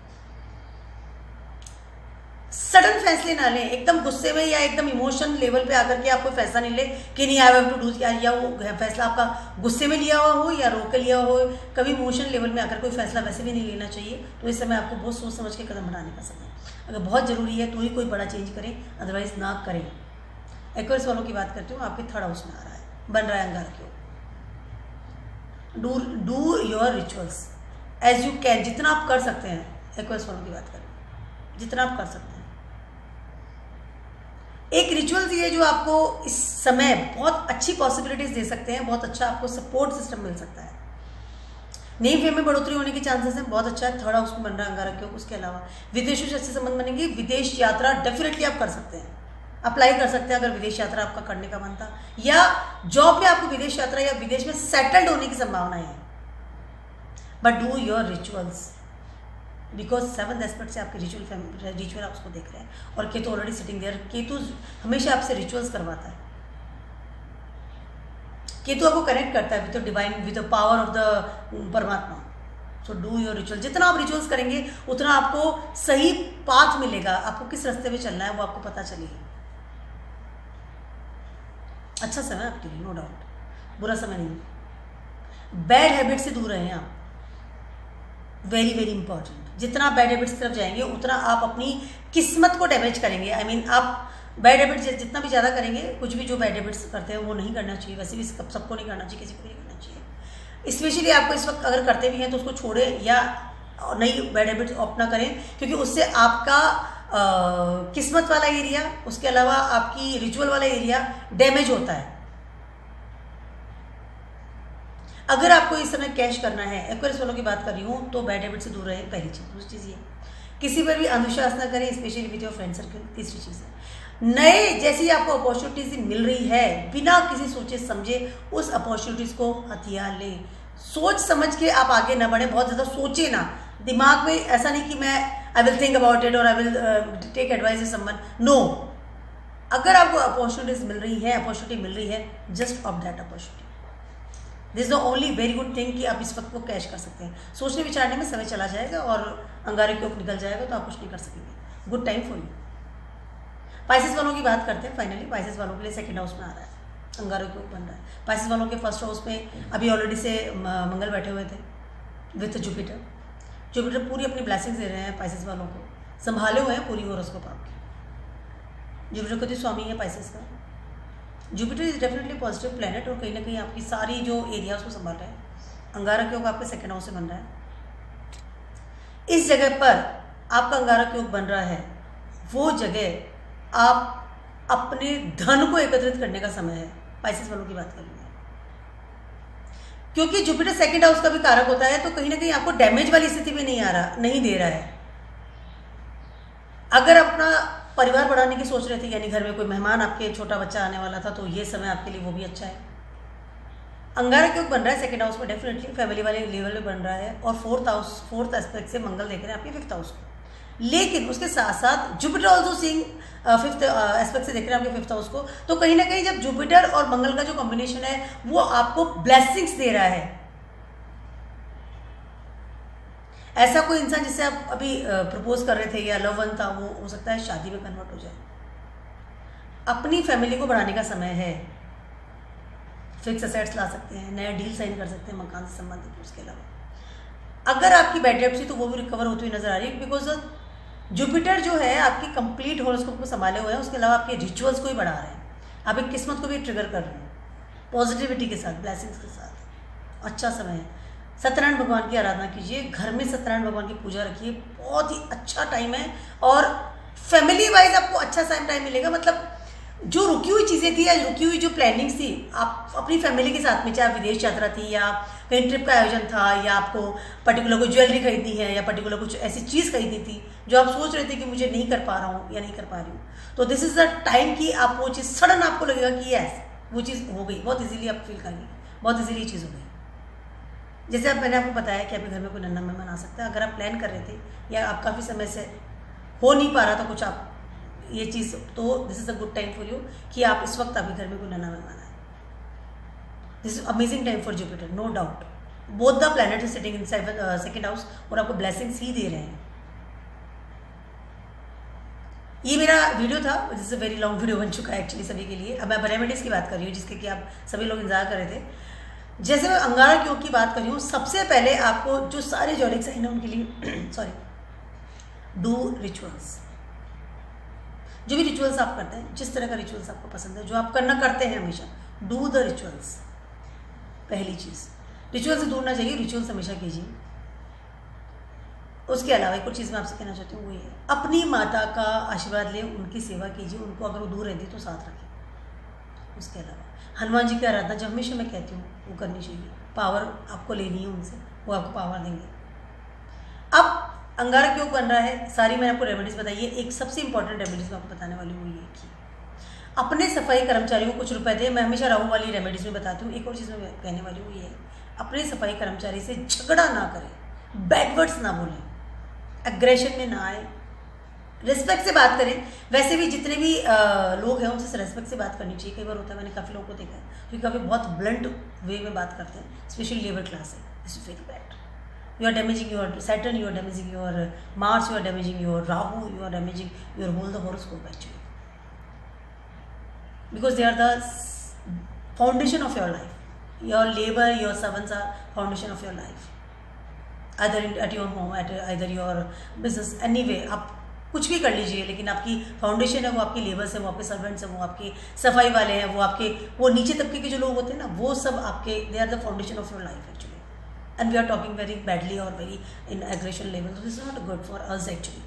सडन फैसले ना लें, एकदम गुस्से में या एकदम इमोशन लेवल पे आकर के आप कोई फैसला नहीं ले कि नहीं आई हैव टू डू, या वो फैसला आपका गुस्से में लिया हुआ हो या रोक के लिया हो, कभी इमोशन लेवल में आकर कोई फैसला वैसे भी नहीं लेना चाहिए। तो इस समय आपको बहुत सोच समझ के कदम बढ़ाने का समय, अगर बहुत जरूरी है तो ही कोई बड़ा चेंज करें, अदरवाइज ना करें। एक्वेरियस वालों की बात करती हूँ, आपके 3rd हाउस में आ रहा है, बन रहा है Angarak Yog. Do your rituals as you can, जितना आप कर सकते हैं। एक्वेरियस वालों की बात करें, जितना आप कर सकते हैं। एक रिचुअल्स ये जो आपको इस समय बहुत अच्छी पॉसिबिलिटीज दे सकते हैं, बहुत अच्छा आपको सपोर्ट सिस्टम मिल सकता है, नेम फेम में बढ़ोतरी होने के चांसेस हैं, बहुत अच्छा है। 3rd हाउस में बन रहा है अंगारक योग। उसके अलावा विदेशों से अच्छे संबंध बनेंगे, विदेश यात्रा डेफिनेटली आप कर सकते हैं, अप्लाई कर सकते हैं अगर विदेश यात्रा आपका करने का मन था, या जॉब में आपको विदेश यात्रा या विदेश में सेटल्ड होने की संभावनाएं हैं। But do your rituals, because 7th aspect से आपके रिचुअल आप उसको देख रहे हैं, और Ketu already sitting there. Ketu हमेशा आपसे रिचुअल्स करवाता है, केतु आपको कनेक्ट करता है with the divine, with the power of the परमात्मा। सो डू योर रिचुअल, जितना आप रिचुअल्स करेंगे उतना आपको सही पाथ मिलेगा, आपको किस रास्ते में चलना है वो आपको पता चलेगी। अच्छा समय आपके लिए, नो डाउट, बुरा समय नहीं। बैड हैबिट से दूर रहें आप, वेरी वेरी इंपॉर्टेंट। जितना आप बैड हैबिट्स की तरफ जाएंगे उतना आप अपनी किस्मत को डैमेज करेंगे। आई मीन आप बैड हैबिट जितना भी ज़्यादा करेंगे, कुछ भी जो बैड हैबिट्स करते हैं वो नहीं करना चाहिए, वैसे भी सबको नहीं करना चाहिए, किसी को नहीं करना चाहिए। स्पेशली आपको इस वक्त अगर करते भी हैं तो उसको छोड़ें या नई बैड हैबिट्स अपना करें, क्योंकि उससे आपका किस्मत वाला एरिया, उसके अलावा आपकी रिचुअल वाला एरिया डैमेज होता है। अगर आपको इस समय कैश करना है, एक्वेरियस वालों की बात कर रही हूँ, तो बैड हैबिट से दूर रहे, पहली चीज़। दूसरी चीज़ ये, किसी पर भी अंधविश्वास ना करें, specially with your friend circle. तीसरी चीज़ है, नए जैसी आपको अपॉर्चुनिटीज मिल रही है, बिना किसी सोचे समझे उस अपॉर्चुनिटीज को हथियार लें। सोच समझ के आप आगे ना बढ़े, बहुत ज़्यादा सोचे ना, दिमाग में ऐसा नहीं कि मैं I will think about it और I will take advice of someone. No, अगर आपको अपॉर्चुनिटीज मिल रही है, अपॉर्चुनिटी मिल रही है, just of that opportunity. This is the only very good thing कि आप इस वक्त को कैश कर सकते हैं। सोचने विचारने में समय चला जाएगा और अंगारे के ऊपर निकल जाएगा तो आप कुछ नहीं कर सकेंगे। Good time for you. Pisces वालों की बात करते हैं। फाइनली पाइसेस वालों के लिए सेकंड हाउस में आ रहा है, अंगारों के ऊपर बन रहा है। पाइसेस वालों के फर्स्ट हाउस में अभी ऑलरेडी से मंगल बैठे हुए थे विथ जुपिटर। जुपिटर पूरी अपनी ब्लेसिंग्स दे रहे हैं पाइसेस वालों को, संभाले हुए हैं पूरी होरोस्कोप आपकी। जुपिटर का जो स्वामी है पाइसेस का, Jupiter is definitely positive planet और कहीं ना कहीं आपकी सारी जो एरिया उसको संभाल रहा है। अंगारा के योग आपके सेकंड हाउस से बन रहा है। इस जगह पर आपका अंगारा के योग बन रहा है, वो जगह आप अपने धन को एकत्रित करने का समय है। पाइसेस वालों की बात कर रही है, क्योंकि जुपिटर सेकंड हाउस का भी कारक होता है, तो कहीं ना कहीं आपको डैमेज वाली स्थिति में नहीं दे रहा है। अगर अपना परिवार बढ़ाने की सोच रहे थे, यानी घर में कोई मेहमान, आपके छोटा बच्चा आने वाला था, तो ये समय आपके लिए वो भी अच्छा है। अंगारा क्यों बन रहा है सेकंड हाउस में, डेफिनेटली फैमिली वाले लेवल में बन रहा है। और फोर्थ एस्पेक्ट से मंगल देख रहे हैं आपके फिफ्थ हाउस को। लेकिन उसके साथ साथ Jupiter also seeing fifth aspect से देख रहे हैं आपके फिफ्थ हाउस को। तो कहीं ना कहीं जब जुपिटर और मंगल का जो कॉम्बिनेशन है वो आपको ब्लेसिंग्स दे रहा है। ऐसा कोई इंसान जिससे आप अभी प्रपोज कर रहे थे या लव वन था, वो हो सकता है शादी में कन्वर्ट हो जाए। अपनी फैमिली को बढ़ाने का समय है। फिक्स असेट्स ला सकते हैं, नया डील साइन कर सकते हैं मकान से संबंधित। उसके अलावा अगर आपकी बैड डेब्ट थी तो वो भी रिकवर होती हुई नजर आ रही है, बिकॉज जुपिटर जो है आपकी कंप्लीट हॉरोस्कोप को संभाले हुए हैं। उसके अलावा आपके रिचुअल्स को ही बढ़ा रहे हैं, आप एक किस्मत को भी ट्रिगर कर रहे हैं पॉजिटिविटी के साथ, ब्लेसिंग्स के साथ। अच्छा समय है। सत्यनारायण भगवान की आराधना कीजिए, घर में सत्यनारायण भगवान की पूजा रखिए, बहुत ही अच्छा टाइम है। और फैमिली वाइज आपको अच्छा टाइम मिलेगा। मतलब जो रुकी हुई चीज़ें थी या रुकी हुई जो प्लानिंग्स थी, आप अपनी फैमिली के साथ में, चाहे विदेश यात्रा थी या कहीं ट्रिप का आयोजन था या आपको पर्टिकुलर कोई ज्वेलरी खरीदनी है या पर्टिकुलर कुछ ऐसी चीज़ खरीदनी थी जो आप सोच रहे थे कि मुझे नहीं कर पा रहा हूँ या नहीं कर पा रही हूँ, तो दिस इज़ द टाइम कि आप वो चीज़ सडन आपको लगेगा कि यस वो चीज़ हो गई। बहुत इजीली आप फील करेंगे, बहुत इजीली ये चीज़ हो गई। जैसे अब मैंने आपको बताया कि आपके घर में कोई नन्हा मेहमान आ सकता है। अगर आप प्लान कर रहे थे या आप काफ़ी समय से हो नहीं पा रहा था कुछ आप ये चीज़, तो this is a good time for you कि आप इस वक्त आपके घर में कोई नन्हा मेहमान आए। This is amazing time for Jupiter, no doubt. Both the planet is sitting in second house और आपको ब्लेसिंग्स ही दे रहे हैं। ये मेरा वीडियो था, this is a very long video बन चुका है एक्चुअली सभी के लिए। अब मैं रेमेडीज की बात कर रही हूँ जिसके कि आप सभी लोग इंतजार कर रहे थे। जैसे मैं अंगारा क्यों की बात कर रही हूँ, सबसे पहले आपको जो सारे जॉलिक साइन है उनके लिए सॉरी डू रिचुअल्स। जो भी रिचुअल्स आप करते हैं, जिस तरह का रिचुअल्स आपको पसंद है, जो आप करना करते हैं हमेशा, डू द रिचुअल्स। पहली चीज़, रिचुअल से दूर ना जाइए, रिचुअल्स हमेशा कीजिए। उसके अलावा एक और चीज़ मैं आपसे कहना चाहती हूँ, वो ये है अपनी माता का आशीर्वाद लें, उनकी सेवा कीजिए, उनको अगर वो दूर रहती है तो साथ रखें। उसके अलावा हनुमान जी की आराधना जो हमेशा मैं कहती हूँ वो करनी चाहिए। पावर आपको लेनी है उनसे, वो आपको पावर देंगे। अब अंगारा क्यों बन रहा है, सारी मैंने आपको रेमेडीज बताई है। एक सबसे इंपॉर्टेंट रेमेडीज मैं आपको बताने वाली हूँ ये कि अपने सफाई कर्मचारियों को कुछ रुपए दें। मैं हमेशा राहु वाली रेमेडीज में बताती हूँ। एक और चीज़ मैं कहने वाली हूँ ये, अपने सफाई कर्मचारी से झगड़ा ना करें, बैडवर्ड्स ना बोलें, एग्रेशन में ना आए, रिस्पेक्ट से बात करें। वैसे भी जितने भी लोग हैं उनसे रिस्पेक्ट से बात करनी चाहिए। कई बार होता है, मैंने काफ़ी लोगों को देखा है जो काफ़ी बहुत ब्लंट वे में बात करते हैं, स्पेशली लेबर क्लास है। This is very bad. You are damaging your Saturn, you are damaging your Mars, you are damaging your Rahu, you are damaging your whole the horoscope actually, because they are the foundation of your life. Your labor, your servants are foundation of your life, either at your home, at either your business, anyway आप कुछ भी कर लीजिए, लेकिन आपकी foundation है वो आपकी लेबर्स है, वो आपके सर्वेंट्स हैं, वो आपके सफाई वाले हैं, वो आपके वो नीचे तबके के जो लोग होते हैं ना, वो सब आपके they are the foundation of your life actually. And we are talking very badly or very in aggression level, so this is not good for us actually.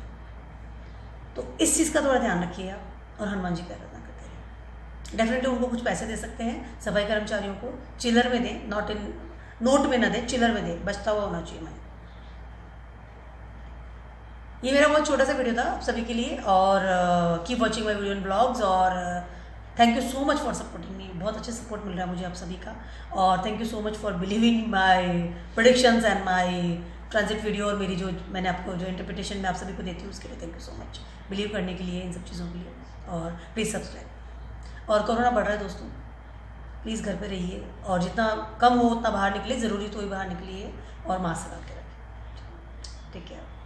तो इस चीज़ का थोड़ा ध्यान रखिए आप, और हनुमान जी की आराधना करते रहिए। डेफिनेटली उनको कुछ पैसे दे सकते हैं सफाई कर्मचारियों को, चिल्लर में दें, नॉट इन नोट में ना दें, चिल्लर में दें, बचता हुआ होना चाहिए मनी। ये मेरा बहुत छोटा सा वीडियो था आप सभी के लिए, और keep watching my video and blogs, और thank you so much for supporting me. बहुत अच्छे सपोर्ट मिल रहा है मुझे आप सभी का, और thank you so much for believing my predictions and my transit video, और मेरी जो मैंने आपको जो इंटरप्रिटेशन में आप सभी को देती हूँ उसके लिए thank you so much believe करने के लिए इन सब चीज़ों के लिए। और प्लीज़ सब्सक्राइब। और कोरोना बढ़ रहा है दोस्तों, प्लीज़ घर पे रहिए, और जितना कम हो उतना बाहर निकलिए, ज़रूरी तो ही बाहर निकलिए, और मास्क लगा के रखिए। ठीक है।